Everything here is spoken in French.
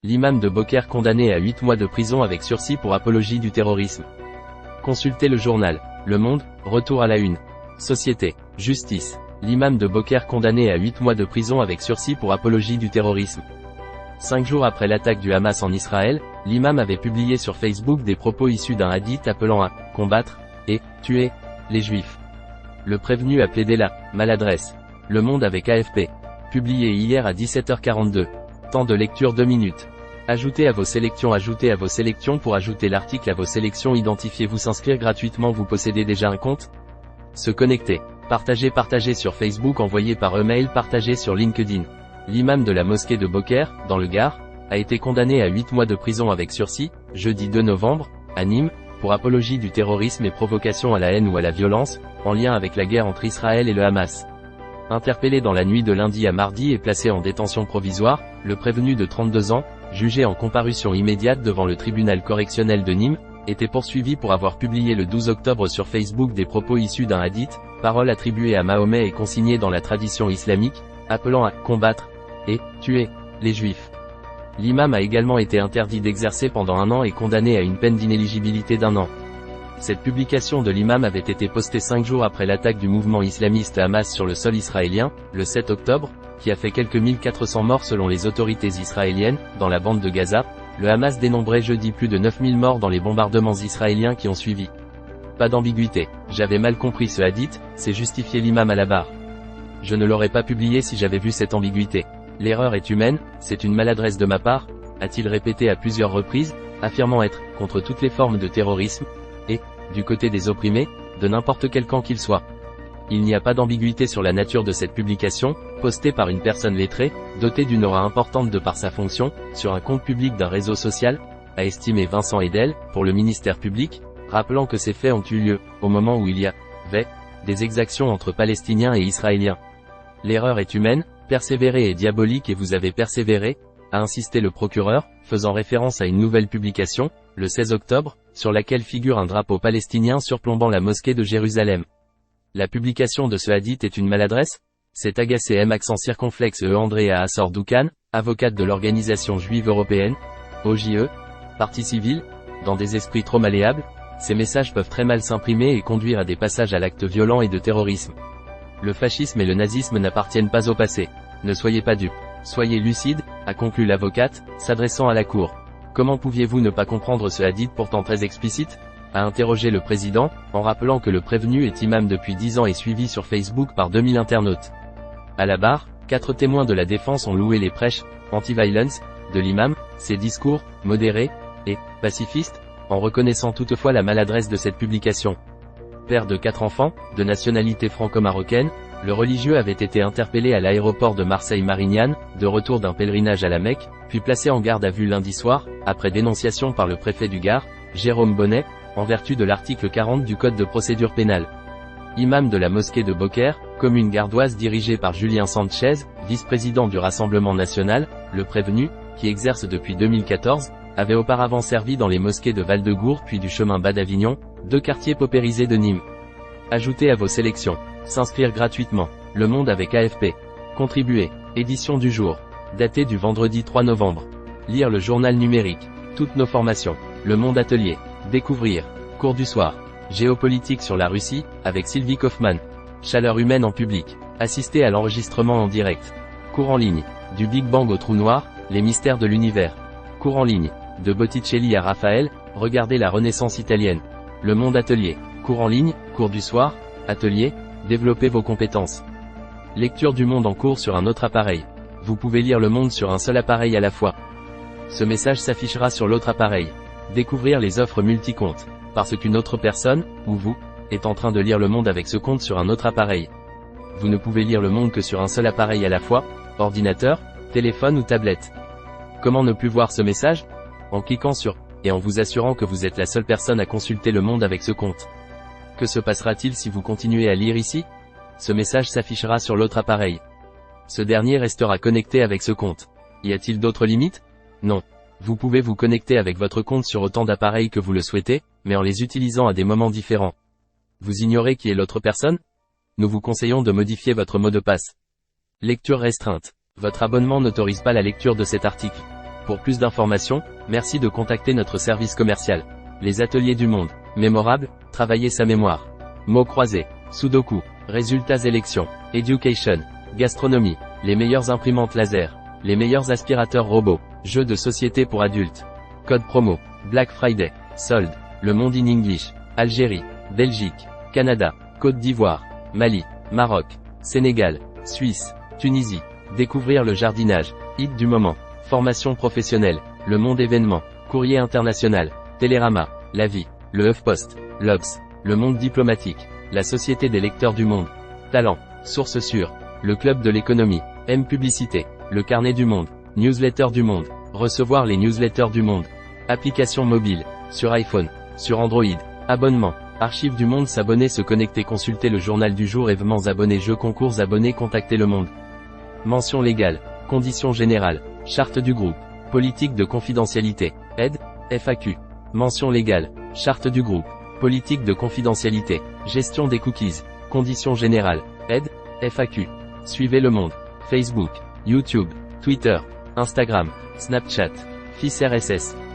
L'imam de Beaucaire condamné à 8 mois de prison avec sursis pour apologie du terrorisme. Consultez le journal Le Monde, retour à la une. Société, justice. L'imam de Beaucaire condamné à 8 mois de prison avec sursis pour apologie du terrorisme. 5 jours après l'attaque du Hamas en Israël, l'imam avait publié sur Facebook des propos issus d'un hadith appelant à « combattre » et « tuer » les Juifs. Le prévenu a plaidé la « maladresse ». Le Monde avec AFP. Publié hier à 17h42. Temps de lecture 2 minutes. Ajoutez à vos sélections pour ajouter l'article à vos sélections. Identifiez-vous s'inscrire gratuitement. Vous possédez déjà un compte? Se connecter. Partager sur Facebook. Envoyer par email. Partager sur LinkedIn. L'imam de la mosquée de Beaucaire, dans le Gard, a été condamné à 8 mois de prison avec sursis, jeudi 2 novembre, à Nîmes, pour apologie du terrorisme et provocation à la haine ou à la violence, en lien avec la guerre entre Israël et le Hamas. Interpellé dans la nuit de lundi à mardi et placé en détention provisoire, le prévenu de 32 ans, jugé en comparution immédiate devant le tribunal correctionnel de Nîmes, était poursuivi pour avoir publié le 12 octobre sur Facebook des propos issus d'un hadith, parole attribuée à Mahomet et consignée dans la tradition islamique, appelant à « combattre » et « tuer » les Juifs. L'imam a également été interdit d'exercer pendant 1 an et condamné à une peine d'inéligibilité d'1 an. Cette publication de l'imam avait été postée 5 jours après l'attaque du mouvement islamiste Hamas sur le sol israélien, le 7 octobre, qui a fait quelques 1400 morts selon les autorités israéliennes, dans la bande de Gaza. Le Hamas dénombrait jeudi plus de 9000 morts dans les bombardements israéliens qui ont suivi. Pas d'ambiguïté. J'avais mal compris ce hadith, c'est justifié l'imam à la barre. Je ne l'aurais pas publié si j'avais vu cette ambiguïté. L'erreur est humaine, c'est une maladresse de ma part, a-t-il répété à plusieurs reprises, affirmant être « contre toutes les formes de terrorisme » et « du côté des opprimés », de n'importe quel camp qu'il soit. Il n'y a pas d'ambiguïté sur la nature de cette publication, postée par une personne lettrée, dotée d'une aura importante de par sa fonction, sur un compte public d'un réseau social, a estimé Vincent Edel, pour le ministère public, rappelant que ces faits ont eu lieu, au moment où il y avait des exactions entre Palestiniens et Israéliens. L'erreur est humaine, persévérer est diabolique et vous avez persévéré, a insisté le procureur, faisant référence à une nouvelle publication, le 16 octobre, sur laquelle figure un drapeau palestinien surplombant la mosquée de Jérusalem. La publication de ce hadith est une maladresse? C'est agacé M. accent circonflexe Andrea Assor Doukan, avocate de l'Organisation juive européenne, OJE, partie civile, dans des esprits trop malléables, ces messages peuvent très mal s'imprimer et conduire à des passages à l'acte violent et de terrorisme. Le fascisme et le nazisme n'appartiennent pas au passé. Ne soyez pas dupes. Soyez lucides, a conclu l'avocate, s'adressant à la cour. Comment pouviez-vous ne pas comprendre ce hadith pourtant très explicite? A interrogé le président, en rappelant que le prévenu est imam depuis 10 ans et suivi sur Facebook par 2000 internautes. À la barre, 4 témoins de la défense ont loué les prêches anti-violence de l'imam, ses discours modérés et pacifistes, en reconnaissant toutefois la maladresse de cette publication. Père de 4 enfants, de nationalité franco-marocaine, le religieux avait été interpellé à l'aéroport de Marseille-Marignane, de retour d'un pèlerinage à la Mecque, puis placé en garde à vue lundi soir, après dénonciation par le préfet du Gard, Jérôme Bonnet, en vertu de l'article 40 du Code de procédure pénale. Imam de la mosquée de Beaucaire, commune gardoise dirigée par Julien Sanchez, vice-président du Rassemblement national, le prévenu, qui exerce depuis 2014, avait auparavant servi dans les mosquées de Val-de-Gour puis du chemin Bas d'Avignon, 2 quartiers paupérisés de Nîmes. Ajoutez à vos sélections. S'inscrire gratuitement. Le Monde avec AFP. Contribuer. Édition du jour. Datée du vendredi 3 novembre. Lire le journal numérique. Toutes nos formations. Le Monde Atelier. Découvrir. Cours du soir. Géopolitique sur la Russie, avec Sylvie Kaufmann. Chaleur humaine en public. Assister à l'enregistrement en direct. Cours en ligne. Du Big Bang au trou noir, les mystères de l'univers. Cours en ligne. De Botticelli à Raphaël, regardez la Renaissance italienne. Le Monde Atelier. Cours en ligne, cours du soir, atelier, développez vos compétences. Lecture du monde en cours sur un autre appareil. Vous pouvez lire le monde sur un seul appareil à la fois. Ce message s'affichera sur l'autre appareil. Découvrir les offres multi-comptes. Parce qu'une autre personne, ou vous, est en train de lire le monde avec ce compte sur un autre appareil. Vous ne pouvez lire le monde que sur un seul appareil à la fois, ordinateur, téléphone ou tablette. Comment ne plus voir ce message? En cliquant sur « et en vous assurant que vous êtes la seule personne à consulter le monde avec ce compte. Que se passera-t-il si vous continuez à lire ici? Ce message s'affichera sur l'autre appareil. Ce dernier restera connecté avec ce compte. Y a-t-il d'autres limites? Non. Vous pouvez vous connecter avec votre compte sur autant d'appareils que vous le souhaitez, mais en les utilisant à des moments différents. Vous ignorez qui est l'autre personne? Nous vous conseillons de modifier votre mot de passe. Lecture restreinte. Votre abonnement n'autorise pas la lecture de cet article. Pour plus d'informations, merci de contacter notre service commercial. Les ateliers du monde. Mémorable, travailler sa mémoire. Mots croisés. Sudoku. Résultats élections. Education. Gastronomie. Les meilleures imprimantes laser. Les meilleurs aspirateurs robots. Jeux de société pour adultes. Code promo. Black Friday. Solde. Le monde in English. Algérie. Belgique. Canada. Côte d'Ivoire. Mali. Maroc. Sénégal. Suisse. Tunisie. Découvrir le jardinage. Hit du moment. Formation professionnelle. Le monde événement. Courrier international. Télérama. La vie. Le HuffPost. l'Obs. Le monde diplomatique. La société des lecteurs du monde. Talent. Source sûre. Le club de l'économie. M Publicité. Le carnet du monde. Newsletter du monde. Recevoir les newsletters du monde. Application mobile. Sur iPhone. Sur Android. Abonnement. Archives du monde. S'abonner, se connecter, consulter le journal du jour, événements, abonnés, jeux, concours, abonnés, contacter le monde. Mention légale. Conditions générales. Charte du groupe. Politique de confidentialité. Aide. FAQ. Mention légale. Charte du groupe. Politique de confidentialité. Gestion des cookies. Conditions générales. Aide. FAQ. Suivez le monde. Facebook. YouTube. Twitter. Instagram. Snapchat. FIS RSS.